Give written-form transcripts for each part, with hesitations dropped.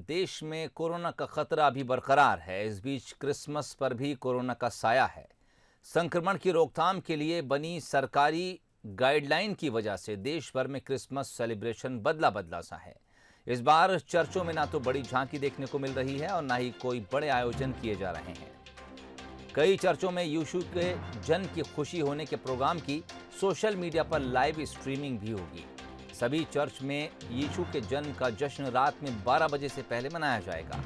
देश में कोरोना का खतरा अभी बरकरार है। इस बीच क्रिसमस पर भी कोरोना का साया है। संक्रमण की रोकथाम के लिए बनी सरकारी गाइडलाइन की वजह से देश भर में क्रिसमस सेलिब्रेशन बदला बदला सा है। इस बार चर्चों में ना तो बड़ी झांकी देखने को मिल रही है और ना ही कोई बड़े आयोजन किए जा रहे हैं। कई चर्चों में यीशु के जन्म की खुशी होने के प्रोग्राम की सोशल मीडिया पर लाइव स्ट्रीमिंग भी होगी। सभी चर्च में यीशु के जन्म का जश्न रात में 12 बजे से पहले मनाया जाएगा।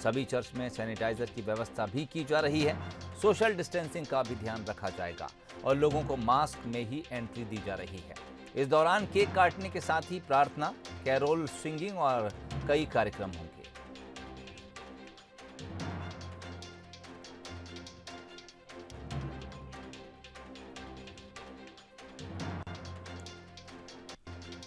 सभी चर्च में सैनिटाइजर की व्यवस्था भी की जा रही है। सोशल डिस्टेंसिंग का भी ध्यान रखा जाएगा और लोगों को मास्क में ही एंट्री दी जा रही है। इस दौरान केक काटने के साथ ही प्रार्थना, कैरोल सिंगिंग और कई कार्यक्रम होंगे।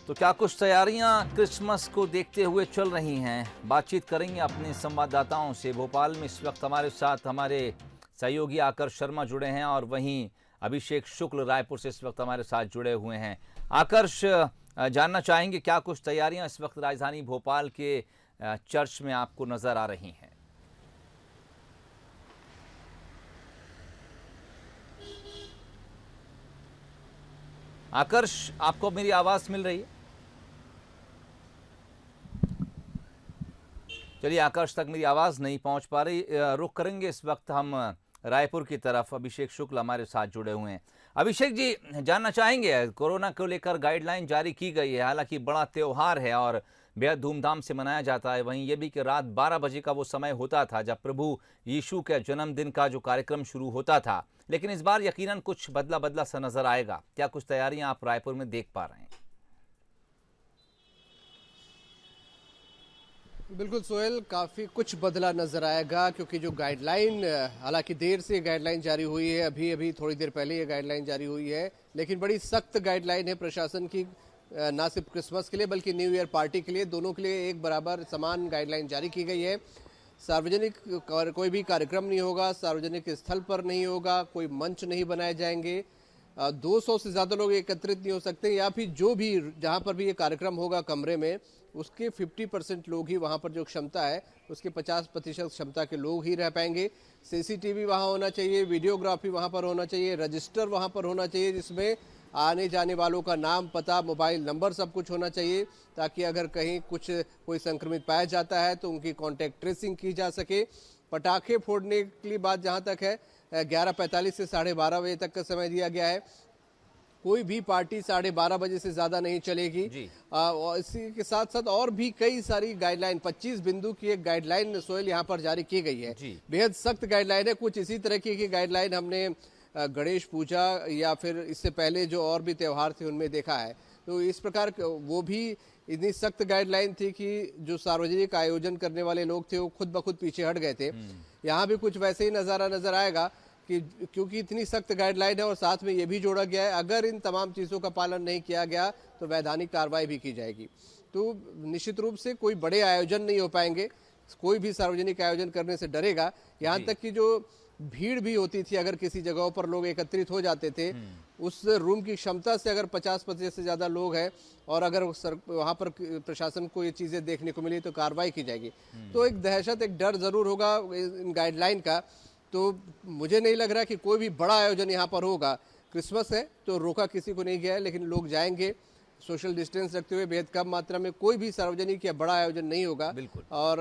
तो क्या कुछ तैयारियां क्रिसमस को देखते हुए चल रही हैं? बातचीत करेंगे अपने संवाददाताओं से। भोपाल में इस वक्त हमारे साथ हमारे सहयोगी आकर्ष शर्मा जुड़े हैं और वहीं अभिषेक शुक्ल रायपुर से इस वक्त हमारे साथ जुड़े हुए हैं। आकर्ष, जानना चाहेंगे क्या कुछ तैयारियां इस वक्त राजधानी भोपाल के चर्च में आपको नजर आ रही हैं? आकर्ष, आपको मेरी आवाज मिल रही है? चलिए, आकाश तक मेरी आवाज़ नहीं पहुंच पा रही। रुक करेंगे इस वक्त हम रायपुर की तरफ। अभिषेक शुक्ल हमारे साथ जुड़े हुए हैं। अभिषेक जी, जानना चाहेंगे, कोरोना को लेकर गाइडलाइन जारी की गई है। हालांकि बड़ा त्यौहार है और बेहद धूमधाम से मनाया जाता है। वहीं ये भी कि रात 12 बजे का वो समय होता था जब प्रभु यीशु के जन्मदिन का जो कार्यक्रम शुरू होता था, लेकिन इस बार यकीनन कुछ बदला बदला सा नजर आएगा। क्या कुछ तैयारियां आप रायपुर में देख पा रहे हैं? बिल्कुल सोहेल, काफ़ी कुछ बदला नज़र आएगा क्योंकि जो गाइडलाइन, हालांकि देर से गाइडलाइन जारी हुई है, अभी अभी थोड़ी देर पहले ये गाइडलाइन जारी हुई है, लेकिन बड़ी सख्त गाइडलाइन है प्रशासन की। ना सिर्फ क्रिसमस के लिए बल्कि न्यू ईयर पार्टी के लिए, दोनों के लिए एक बराबर समान गाइडलाइन जारी की गई है। सार्वजनिक कोई भी कार्यक्रम नहीं होगा, सार्वजनिक स्थल पर नहीं होगा, कोई मंच नहीं बनाए जाएंगे, 200 से ज़्यादा लोग एकत्रित नहीं हो सकते, या फिर जो भी जहाँ पर भी ये कार्यक्रम होगा कमरे में उसके 50% लोग ही, वहाँ पर जो क्षमता है उसके 50% क्षमता के लोग ही रह पाएंगे। सीसीटीवी वहाँ होना चाहिए, वीडियोग्राफी वहाँ पर होना चाहिए, रजिस्टर वहाँ पर होना चाहिए जिसमें आने जाने वालों का नाम, पता, मोबाइल नंबर सब कुछ होना चाहिए, ताकि अगर कहीं कोई संक्रमित पाया जाता है तो उनकी कॉन्टैक्ट ट्रेसिंग की जा सके। पटाखे फोड़ने की बात जहाँ तक है, 11:45 से 12:30 बजे तक का समय दिया गया है। कोई भी पार्टी 12:30 बजे से ज्यादा नहीं चलेगी। और इसी के साथ साथ और भी कई सारी गाइडलाइन, 25 बिंदु की एक गाइडलाइन सोहेल यहाँ पर जारी की गई है। बेहद सख्त गाइडलाइन है। कुछ इसी तरह की गाइडलाइन हमने गणेश पूजा या फिर इससे पहले जो और भी त्यौहार थे उनमें देखा है। तो इस प्रकार वो भी इतनी सख्त गाइडलाइन थी कि जो सार्वजनिक आयोजन करने वाले लोग थे वो खुद ब खुद पीछे हट गए थे। यहाँ भी कुछ वैसे ही नज़ारा नजर आएगा कि क्योंकि इतनी सख्त गाइडलाइन है और साथ में ये भी जोड़ा गया है, अगर इन तमाम चीज़ों का पालन नहीं किया गया तो वैधानिक कार्रवाई भी की जाएगी। तो निश्चित रूप से कोई बड़े आयोजन नहीं हो पाएंगे, कोई भी सार्वजनिक आयोजन करने से डरेगा। यहाँ तक कि जो भीड़ भी होती थी, अगर किसी जगहों पर लोग एकत्रित हो जाते थे, उस रूम की क्षमता से अगर 50% से ज़्यादा लोग हैं और अगर वहाँ पर प्रशासन को ये चीज़ें देखने को मिली तो कार्रवाई की जाएगी। तो एक दहशत, एक डर ज़रूर होगा इन गाइडलाइन का। तो मुझे नहीं लग रहा कि कोई भी बड़ा आयोजन यहाँ पर होगा। क्रिसमस है तो रोका किसी को नहीं गया है, लेकिन लोग जाएंगे सोशल डिस्टेंस रखते हुए। बेहद कम मात्रा में कोई भी सार्वजनिक या बड़ा आयोजन नहीं होगा और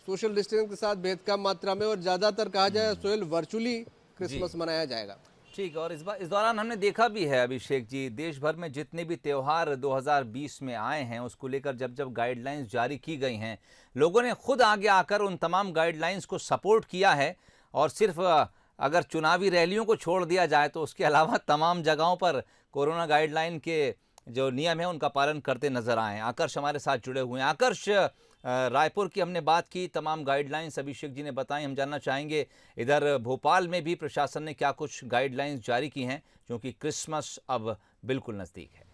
सोशल डिस्टेंस के साथ बेहद कम मात्रा में, और ज़्यादातर कहा जाए सोहेल वर्चुअली क्रिसमस मनाया जाएगा। ठीक है। और इस दौरान हमने देखा भी है अभिषेक जी, देश भर में जितने भी त्यौहार 2020 में आए हैं उसको लेकर जब जब गाइडलाइंस जारी की गई हैं, लोगों ने खुद आगे आकर उन तमाम गाइडलाइंस को सपोर्ट किया है। और सिर्फ अगर चुनावी रैलियों को छोड़ दिया जाए तो उसके अलावा तमाम जगहों पर कोरोना गाइडलाइन के जो नियम है उनका पालन करते नजर आए हैं। आकर्ष हमारे साथ जुड़े हुए हैं। आकर्ष, रायपुर की हमने बात की, तमाम गाइडलाइंस अभिषेक जी ने बताई। हम जानना चाहेंगे इधर भोपाल में भी प्रशासन ने क्या कुछ गाइडलाइंस जारी की हैं, क्योंकि क्रिसमस अब बिल्कुल नज़दीक है।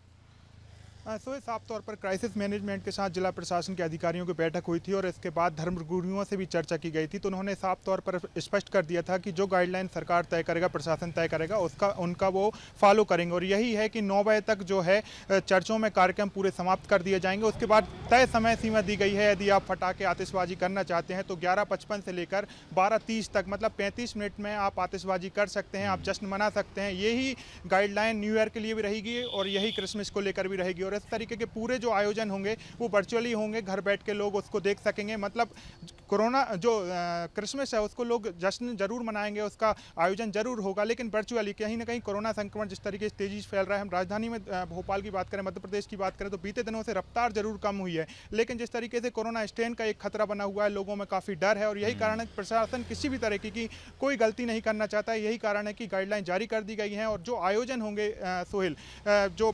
सो साफ तौर पर क्राइसिस मैनेजमेंट के साथ जिला प्रशासन के अधिकारियों की बैठक हुई थी और इसके बाद धर्मगुरुओं से भी चर्चा की गई थी। तो उन्होंने साफ तौर पर स्पष्ट कर दिया था कि जो गाइडलाइन सरकार तय करेगा, प्रशासन तय करेगा, उनका वो फॉलो करेंगे। और यही है कि 9 बजे तक जो है चर्चों में कार्यक्रम पूरे समाप्त कर दिए जाएंगे। उसके बाद तय समय सीमा दी गई है। यदि आप फटाखे आतिशबाजी करना चाहते हैं तो 11:55 से लेकर 12:30 तक, मतलब 35 मिनट में आप आतिशबाजी कर सकते हैं, आप जश्न मना सकते हैं। यही गाइडलाइन न्यू ईयर के लिए भी रहेगी और यही क्रिसमस को लेकर भी रहेगी। और इस तरीके के पूरे जो आयोजन होंगे वो वर्चुअली होंगे, घर बैठ के लोग उसको देख सकेंगे। मतलब कोरोना जो क्रिसमस है उसको लोग जश्न जरूर मनाएंगे, उसका आयोजन जरूर होगा, लेकिन वर्चुअली। कहीं ना कहीं कोरोना संक्रमण जिस तरीके से तेजी से फैल रहा है, हम राजधानी में भोपाल की बात करें, मध्य प्रदेश की बात करें तो बीते दिनों से रफ्तार जरूर कम हुई है, लेकिन जिस तरीके से कोरोना स्ट्रेन का एक खतरा बना हुआ है, लोगों में काफ़ी डर है। और यही कारण है प्रशासन किसी भी तरीके की कोई गलती नहीं करना चाहता है। यही कारण है कि गाइडलाइन जारी कर दी गई हैं। और जो आयोजन होंगे सोहेल, जो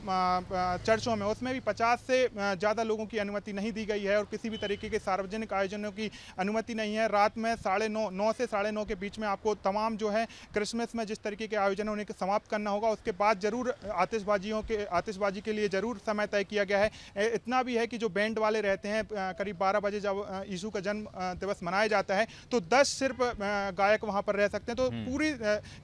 चर्चों में, उसमें भी 50 से ज़्यादा लोगों की अनुमति नहीं दी गई है और किसी भी तरीके के सार्वजनिक आयोजनों की अनुमति नहीं है। रात में 9:30 से 9:30 के बीच में आपको तमाम जो है क्रिसमस में जिस तरीके के आयोजन उन्हें समाप्त करना होगा। उसके बाद जरूर आतिशबाजी के लिए जरूर समय तय किया गया है। इतना भी है कि जो बैंड वाले रहते हैं, करीब 12 बजे जब यीशु का जन्म दिवस मनाया जाता है तो 10 सिर्फ गायक वहां पर रह सकते हैं। तो पूरी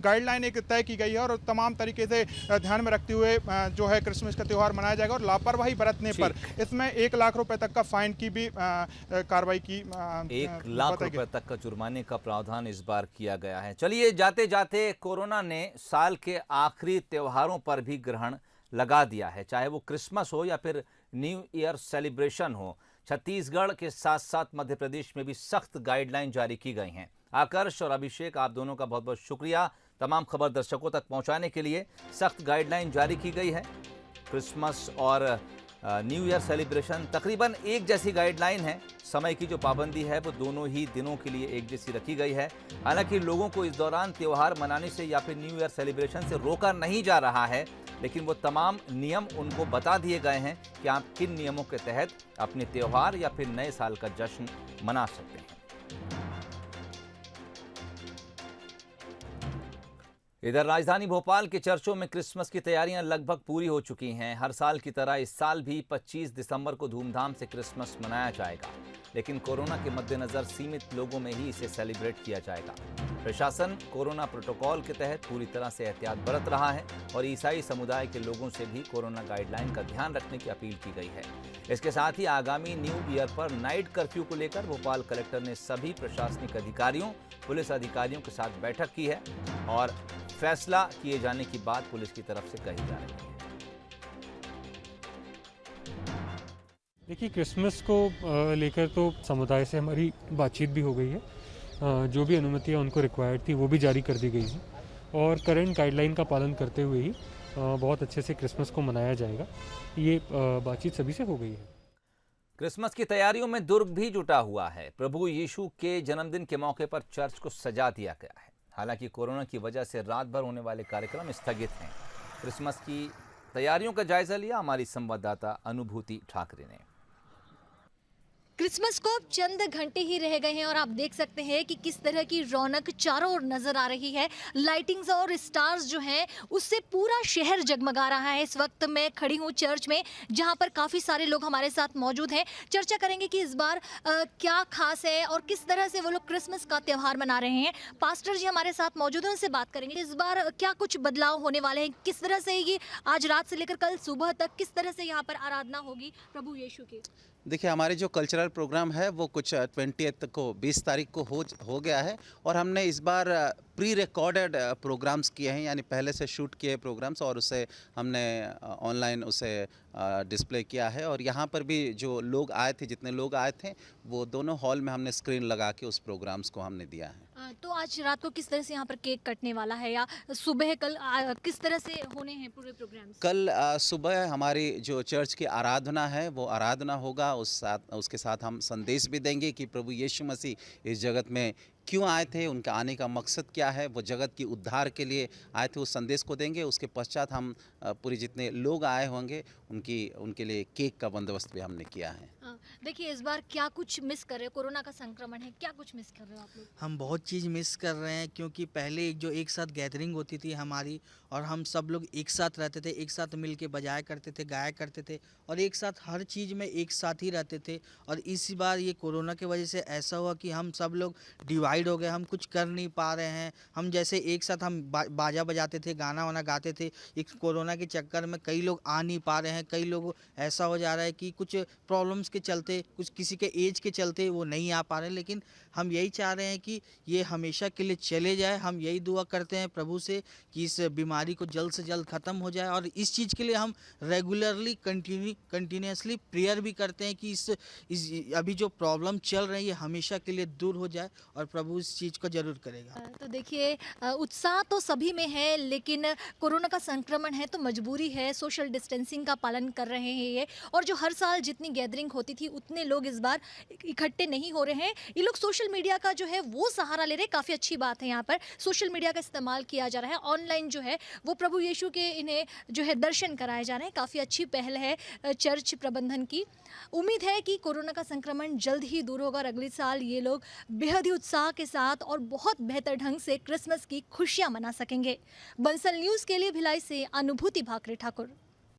गाइडलाइन एक तय की गई है और तमाम तरीके से ध्यान में रखते हुए जो है क्रिसमस का त्यौहार मनाया जाएगा। और लापरवाही बरतने पर इसमें 1 लाख रुपए तक का फाइन की भी कार्रवाई की 1 लाख रुपए तक का जुर्माने का प्रावधान इस बार किया गया है। चलिए, जाते जाते कोरोना ने साल के आखिरी त्योहारों पर भी ग्रहण लगा दिया है, चाहे वो क्रिसमस हो या फिर न्यू ईयर सेलिब्रेशन हो। छत्तीसगढ़ के साथ साथ मध्य प्रदेश में भी सख्त गाइडलाइन जारी की गई हैं। आकर्ष और अभिषेक, आप दोनों का बहुत बहुत शुक्रिया तमाम खबर दर्शकों तक पहुंचाने के लिए। सख्त गाइडलाइन जारी की गई है। क्रिसमस और न्यू ईयर सेलिब्रेशन तकरीबन एक जैसी गाइडलाइन है। समय की जो पाबंदी है वो दोनों ही दिनों के लिए एक जैसी रखी गई है। हालांकि लोगों को इस दौरान त्यौहार मनाने से या फिर न्यू ईयर सेलिब्रेशन से रोका नहीं जा रहा है, लेकिन वो तमाम नियम उनको बता दिए गए हैं कि आप किन नियमों के तहत अपने त्यौहार या फिर नए साल का जश्न मना सकते हैं। इधर राजधानी भोपाल के चर्चों में क्रिसमस की तैयारियां लगभग पूरी हो चुकी हैं। हर साल की तरह इस साल भी 25 दिसंबर को धूमधाम से क्रिसमस मनाया जाएगा, लेकिन कोरोना के मद्देनजर सीमित लोगों में ही इसे सेलिब्रेट किया जाएगा। प्रशासन कोरोना प्रोटोकॉल के तहत पूरी तरह से एहतियात बरत रहा है और ईसाई समुदाय के लोगों से भी कोरोना गाइडलाइन का ध्यान रखने की अपील की गई है। इसके साथ ही आगामी न्यू ईयर पर नाइट कर्फ्यू को लेकर भोपाल कलेक्टर ने सभी प्रशासनिक अधिकारियों, पुलिस अधिकारियों के साथ बैठक की है और फैसला किए जाने की बात पुलिस की तरफ से कही जा रही है। देखिए, क्रिसमस को लेकर तो समुदाय से हमारी बातचीत भी हो गई है। जो भी अनुमतियाँ उनको रिक्वायर्ड थी वो भी जारी कर दी गई है और करंट गाइडलाइन का पालन करते हुए ही बहुत अच्छे से क्रिसमस को मनाया जाएगा। ये बातचीत सभी से हो गई है। क्रिसमस की तैयारियों में दुर्ग भी जुटा हुआ है। प्रभु यीशु के जन्मदिन के मौके पर चर्च को सजा दिया गया है। हालांकि कोरोना की वजह से रात भर होने वाले कार्यक्रम स्थगित हैं। क्रिसमस की तैयारियों का जायजा लिया हमारी संवाददाता अनुभूति ठाकरे ने। क्रिसमस को अब चंद घंटे ही रह गए हैं और आप देख सकते हैं कि किस तरह की रौनक चारों ओर नजर आ रही है। लाइटिंग्स और स्टार्स जो हैं उससे पूरा शहर जगमगा रहा है। इस वक्त मैं खड़ी हूँ चर्च में, जहाँ पर काफ़ी सारे लोग हमारे साथ मौजूद हैं। चर्चा करेंगे कि इस बार क्या खास है और किस तरह से वो लोग क्रिसमस का त्यौहार मना रहे हैं। पास्टर जी हमारे साथ मौजूद हैं, उनसे बात करेंगे इस बार क्या कुछ बदलाव होने वाले हैं, किस तरह से ये आज रात से लेकर कल सुबह तक किस तरह से यहाँ पर आराधना होगी प्रभु यीशु की। देखिए, हमारे जो कल्चरल प्रोग्राम है वो कुछ 20 को 20 तारीख को हो गया है और हमने इस बार प्री रिकॉर्डेड प्रोग्राम्स किए हैं, यानी पहले से शूट किए प्रोग्राम्स और उसे हमने ऑनलाइन उसे डिस्प्ले किया है। और यहाँ पर भी जो लोग आए थे, जितने लोग आए थे, वो दोनों हॉल में हमने स्क्रीन लगा के उस प्रोग्राम्स को हमने दिया है। तो आज रात को किस तरह से यहाँ पर केक कटने वाला है या सुबह कल किस तरह से होने हैं पूरे प्रोग्राम्स? कल सुबह हमारी जो चर्च की आराधना है वो आराधना होगा। उसके साथ हम संदेश भी देंगे कि प्रभु यीशु मसीह इस जगत में क्यों आए थे, उनका आने का मकसद क्या है, वो जगत की उद्धार के लिए आए थे, उस संदेश को देंगे। उसके पश्चात हम पूरे जितने लोग आए होंगे उनके लिए केक का बंदोबस्त भी हमने किया है। देखिए, इस बार क्या कुछ मिस कर रहे हो? कोरोना का संक्रमण है, क्या कुछ मिस कर रहे हो आप लोग? हम बहुत चीज़ चीज़ मिस कर रहे हैं, क्योंकि पहले जो एक साथ गैदरिंग होती थी हमारी और हम सब लोग एक साथ रहते थे, एक साथ मिल के बजाया करते थे, गाया करते थे और एक साथ हर चीज़ में एक साथ ही रहते थे। और इस बार ये कोरोना की वजह से ऐसा हुआ कि हम सब लोग डिवाइड हो गए, हम कुछ कर नहीं पा रहे हैं। हम जैसे एक साथ हम बाजा बजाते थे, गाना वाना गाते थे, एक कोरोना के चक्कर में कई लोग आ नहीं पा रहे हैं। कई लोग ऐसा हो जा रहा है कि कुछ प्रॉब्लम्स के चलते, कुछ किसी के एज के चलते वो नहीं आ पा रहे हैं। लेकिन हम यही चाह रहे हैं कि ये हमेशा के लिए चले जाए। हम यही दुआ करते हैं प्रभु से कि इस बीमारी को जल्द से जल्द ख़त्म हो जाए और इस चीज़ के लिए हम रेगुलरली कंटिन्यूसली प्रेयर भी करते हैं कि इस अभी जो प्रॉब्लम चल रही है हमेशा के लिए दूर हो जाए और प्रभु इस चीज़ को ज़रूर करेगा। तो देखिए उत्साह तो सभी में है, लेकिन कोरोना का संक्रमण है तो मजबूरी है, सोशल डिस्टेंसिंग का पालन कर रहे हैं ये। और जो हर साल जितनी गैदरिंग होती थी उतने लोग इस बार इकट्ठे नहीं हो रहे हैं। ये लोग सोशल मीडिया का जो है वो सहारा ले रहे हैं। काफ़ी अच्छी बात है, यहाँ पर सोशल मीडिया का इस्तेमाल किया जा रहा है। ऑनलाइन जो है वो प्रभु यीशु के इन्हें जो है दर्शन कराए जा रहे हैं। काफ़ी अच्छी पहल है चर्च प्रबंधन की। उम्मीद है कि कोरोना का संक्रमण जल्द ही दूर होगा और अगले साल ये लोग बेहद ही उत्साह के साथ और बहुत बेहतर ढंग से क्रिसमस की खुशियां मना सकेंगे। बंसल न्यूज़ के लिए भिलाई से अनुभूति भाकरे ठाकुर।